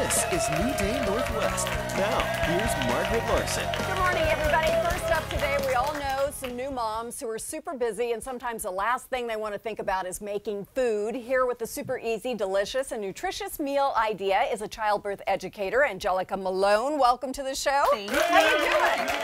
This is New Day Northwest. Now, here's Margaret Larson. Good morning, everybody. First up today, we all know some new moms who are super busy, and sometimes the last thing they want to think about is making food. Here with the super easy, delicious, and nutritious meal idea is a childbirth educator, Anjelica Malone. Welcome to the show. Thank you. How you doing?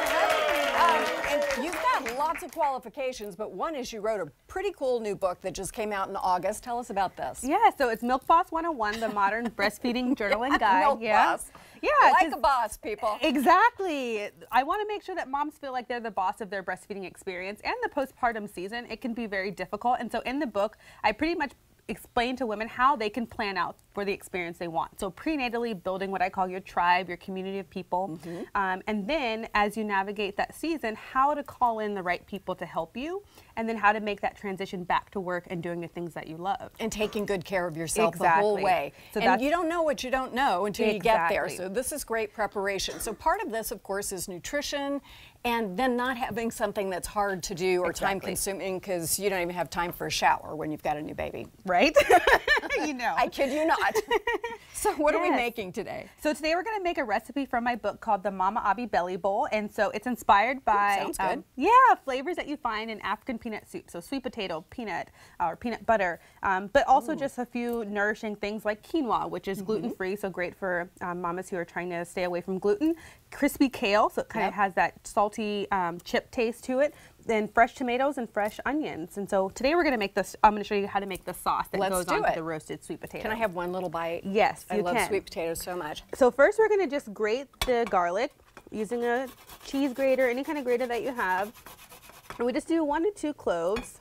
And you've got lots of qualifications, but one is you wrote a pretty cool new book that just came out in August. Tell us about this. Yeah, so it's Milk Boss 101, the modern breastfeeding journal and guide. Milk Boss. Yeah, like a boss, people. Exactly. I want to make sure that moms feel like they're the boss of their breastfeeding experience, and the postpartum season, it can be very difficult. And so in the book, I pretty much explain to women how they can plan out for the experience they want. So prenatally building what I call your tribe, your community of people. And then as you navigate that season, how to call in the right people to help you, and then how to make that transition back to work and doing the things that you love. And taking good care of yourself the whole way. So and you don't know what you don't know until you get there. So this is great preparation. So part of this, of course, is nutrition, and then not having something that's hard to do or time consuming because you don't even have time for a shower when you've got a new baby. Right? You know. I kid you not. So what are we making today? So today we're going to make a recipe from my book called the Mama Abi Belly Bowl. And so it's inspired by flavors that you find in African peanut soup. So sweet potato, peanut, or peanut butter, but also just a few nourishing things like quinoa, which is gluten-free, so great for mamas who are trying to stay away from gluten. Crispy kale, so it kind of has that salty chip taste to it. Then fresh tomatoes and fresh onions. And so today we're going to make this, I'm going to show you how to make the sauce that goes on to the roasted sweet potato. Can I have one little bite? Yes, you can. I love sweet potatoes so much. So first we're going to just grate the garlic using a cheese grater, any kind of grater that you have. And we just do 1 to 2 cloves.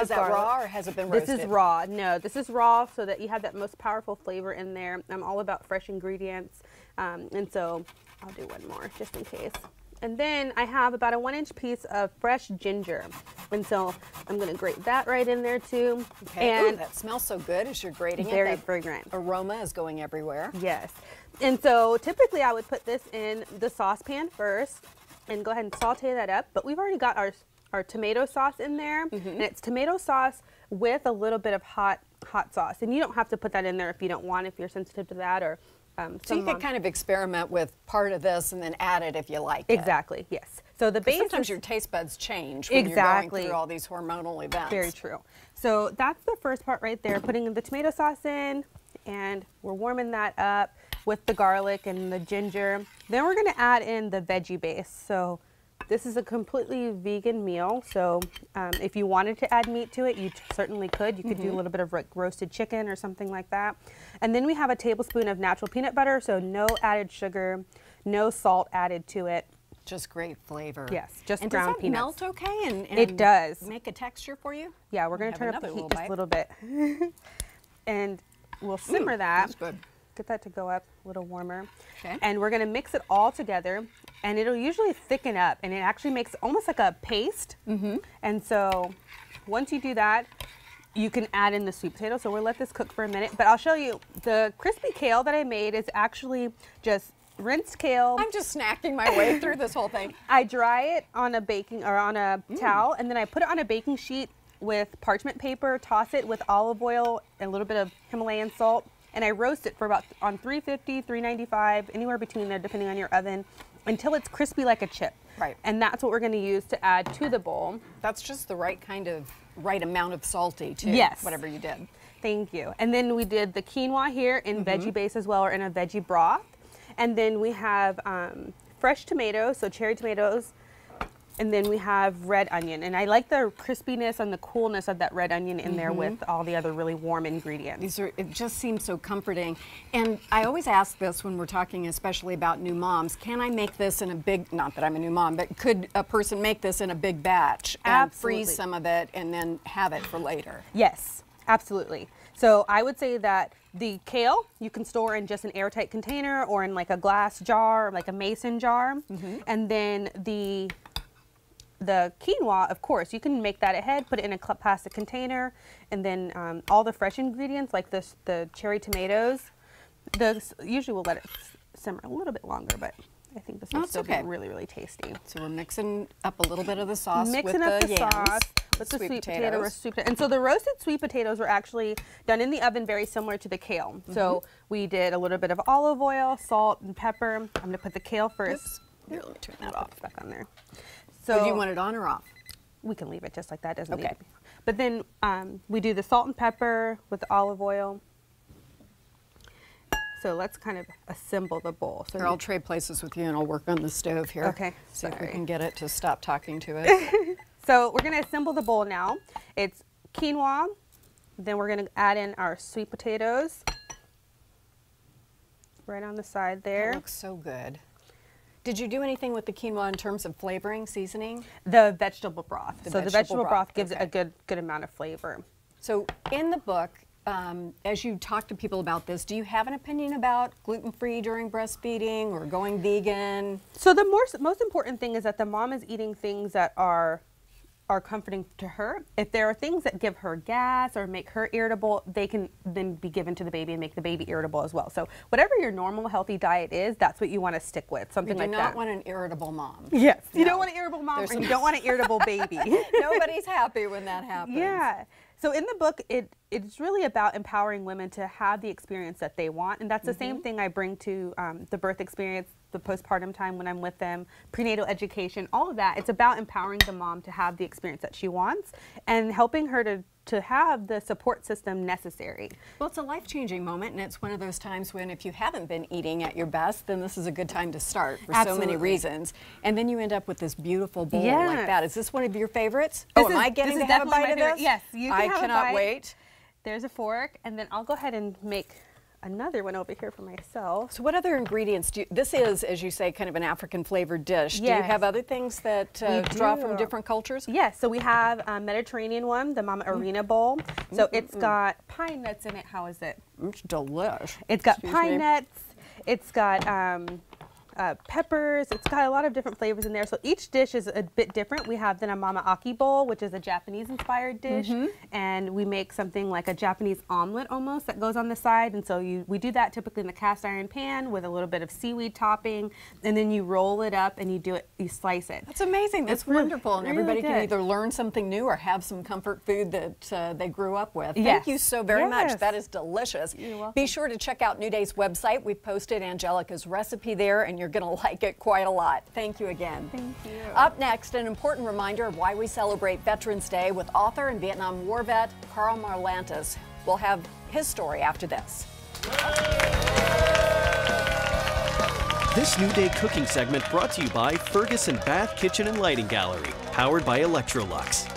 Is that raw or has it been roasted? This is raw. No, this is raw so that you have that most powerful flavor in there. I'm all about fresh ingredients. And so I'll do one more just in case. And then I have about a 1-inch piece of fresh ginger. And so I'm going to grate that right in there too. Okay. And ooh, that smells so good as you're grating it. Very fragrant. Aroma is going everywhere. Yes. And so typically I would put this in the saucepan first and go ahead and saute that up. But we've already got our tomato sauce in there. And it's tomato sauce with a little bit of hot sauce. And you don't have to put that in there if you don't want, if you're sensitive to that, or so you can kind of experiment with part of this and then add it if you like it. Exactly, yes. So the base sometimes your taste buds change when you're going through all these hormonal events. Very true. So that's the first part right there, putting the tomato sauce in, and we're warming that up with the garlic and the ginger. Then we're going to add in the veggie base. So this is a completely vegan meal, so if you wanted to add meat to it, you certainly could. You could do a little bit of roasted chicken or something like that. And then we have a tablespoon of natural peanut butter, so no added sugar, no salt added to it. Just great flavor. Yes, just and ground peanuts. Does that melt okay? And it does. Make a texture for you? Yeah, we're going to turn up the heat just a little bit. And we'll simmer that. That's good. Get that to go up a little warmer. Okay. And we're going to mix it all together, and it'll usually thicken up, and it actually makes almost like a paste. And so once you do that, you can add in the sweet potato. So we'll let this cook for a minute, but I'll show you the crispy kale that I made is actually just rinsed kale. I'm just snacking my way through this whole thing. I dry it on a baking or on a towel, and then I put it on a baking sheet with parchment paper, toss it with olive oil and a little bit of Himalayan salt. And I roast it for about on 350, 395, anywhere between there, depending on your oven, until it's crispy like a chip. Right. And that's what we're going to use to add to the bowl. That's just the right amount of salty, too. Yes. Whatever you did. Thank you. And then we did the quinoa here in veggie base as well, or in a veggie broth. And then we have fresh tomatoes, so cherry tomatoes. And then we have red onion. And I like the crispiness and the coolness of that red onion in there with all the other really warm ingredients. It just seems so comforting. And I always ask this when we're talking especially about new moms, can I make this in a big, not that I'm a new mom, but could a person make this in a big batch and freeze some of it and then have it for later? Yes, absolutely. So I would say that the kale you can store in just an airtight container or in like a glass jar, like a mason jar. And then the quinoa, of course, you can make that ahead, put it in a plastic container, and then all the fresh ingredients like the cherry tomatoes, usually we'll let it simmer a little bit longer, but I think this will still be really, really tasty. So we're mixing up a little bit of the sauce with the sauce with the sweet potato. And so the roasted sweet potatoes were actually done in the oven, very similar to the kale. So we did a little bit of olive oil, salt, and pepper. I'm going to put the kale first. Oops. Here, let me turn that off. Back on there. So do you want it on or off? We can leave it just like that. Doesn't need to be. But then we do the salt and pepper with the olive oil. So let's kind of assemble the bowl. So here, I'll trade places with you and I'll work on the stove here. Okay. See if we can get it to stop talking to it. So we're going to assemble the bowl now. It's quinoa. Then we're going to add in our sweet potatoes. Right on the side there. That looks so good. Did you do anything with the quinoa in terms of flavoring, seasoning? The vegetable broth. The vegetable broth gives it a good amount of flavor. So in the book, as you talk to people about this, do you have an opinion about gluten-free during breastfeeding or going vegan? So the most important thing is that the mom is eating things that are comforting to her. If there are things that give her gas or make her irritable, they can then be given to the baby and make the baby irritable as well. So whatever your normal healthy diet is, that's what you want to stick with, something like that. You do not want an irritable mom. Yes, you don't want an irritable mom, or you don't want an irritable baby. Nobody's happy when that happens. Yeah. So in the book, it's really about empowering women to have the experience that they want, and that's the same thing I bring to the birth experience, the postpartum time when I'm with them, prenatal education, all of that. It's about empowering the mom to have the experience that she wants and helping her to have the support system necessary. Well, it's a life-changing moment, and it's one of those times when if you haven't been eating at your best, then this is a good time to start for so many reasons. And then you end up with this beautiful bowl like that. Is this one of your favorites? Am I getting to have a bite of this? Yes, you can have a bite. I cannot wait. There's a fork, and then I'll go ahead and make another one over here for myself. So what other ingredients do you, this is, as you say, kind of an African flavored dish. Do you have other things that draw from different cultures? Yes, so we have a Mediterranean one, the Mama Arena bowl. So it's got pine nuts in it. How is it? It's delicious. It's got pine nuts. It's got peppers. It's got a lot of different flavors in there. So each dish is a bit different. We have then a Mama Aki bowl, which is a Japanese-inspired dish, and we make something like a Japanese omelet almost that goes on the side. And so we do that typically in the cast iron pan with a little bit of seaweed topping, and then you roll it up and you slice it. That's amazing. That's wonderful, and everybody can either learn something new or have some comfort food that they grew up with. Thank you so very much. That is delicious. You're welcome. Be sure to check out New Day's website. We've posted Angelica's recipe there, and you're going to like it quite a lot. Thank you again. Thank you. Up next, an important reminder of why we celebrate Veterans Day with author and Vietnam War vet Carl Marlantes. We'll have his story after this. This New Day cooking segment brought to you by Ferguson Bath Kitchen and Lighting Gallery, powered by Electrolux.